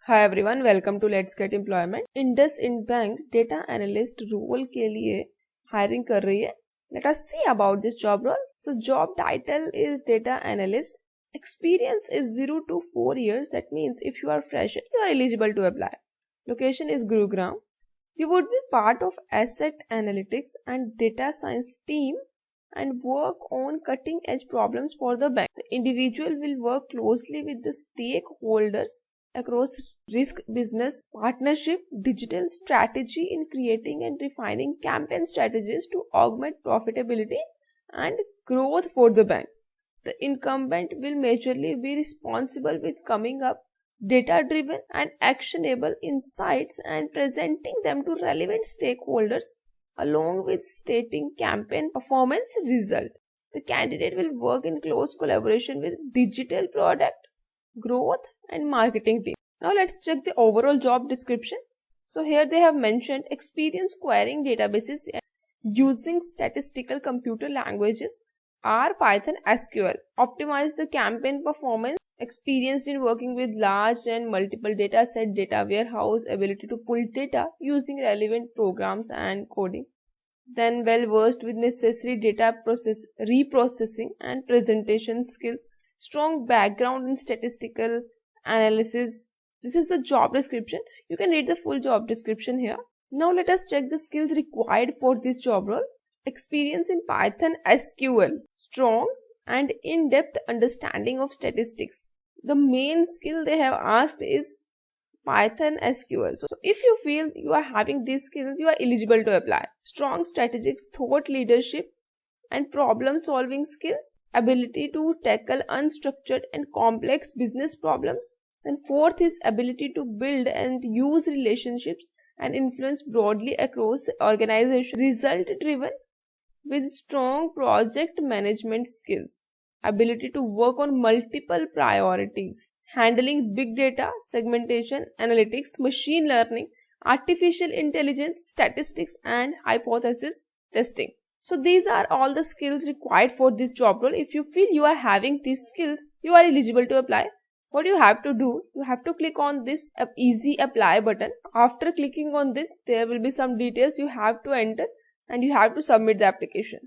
Hi everyone, welcome to Let's Get Employment. IndusInd Bank Data Analyst role के लिए hiring कर रही है. Let us see about this job role. So job title is Data Analyst. Experience is 0 to 4 years. That means if you are fresh, you are eligible to apply. Location is Gurugram. You would be part of asset analytics and data science team and work on cutting edge problems for the bank. The individual will work closely with the stakeholders across risk, business, partnership, digital strategy in creating and refining campaign strategies to augment profitability and growth for the bank. The incumbent will majorly be responsible with coming up data-driven and actionable insights and presenting them to relevant stakeholders along with stating campaign performance result. The candidate will work in close collaboration with digital product, growth and marketing team. Now let's check the overall job description. So here they have mentioned experience querying databases using statistical computer languages R, Python, SQL. Optimize the campaign performance. Experienced in working with large and multiple data set, data warehouse, ability to pull data using relevant programs and coding. Then well versed with necessary data reprocessing and presentation skills. Strong background in statistical analysis. This is the job description. You can read the full job description here. Now let us check the skills required for this job role. Experience in Python, SQL. Strong and in-depth understanding of statistics. The main skill they have asked is Python, SQL. So if you feel you are having these skills, you are eligible to apply. Strong strategic thought leadership and problem solving skills. Ability to tackle unstructured and complex business problems. Then fourth is ability to build and use relationships and influence broadly across the organization. Result driven with strong project management skills. Ability to work on multiple priorities. Handling big data, segmentation, analytics, machine learning, artificial intelligence, statistics and hypothesis testing. So these are all the skills required for this job role. If you feel you are having these skills, you are eligible to apply. What you have to do, you have to click on this easy apply button. After clicking on this, there will be some details you have to enter and you have to submit the application.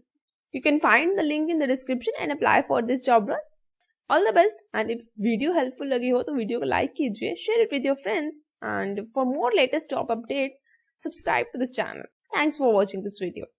You can find the link in the description and apply for this job role. All the best, and if video helpful लगी हो तो video को like कीजिए, share it with your friends, and for more latest job updates, subscribe to this channel. Thanks for watching this video.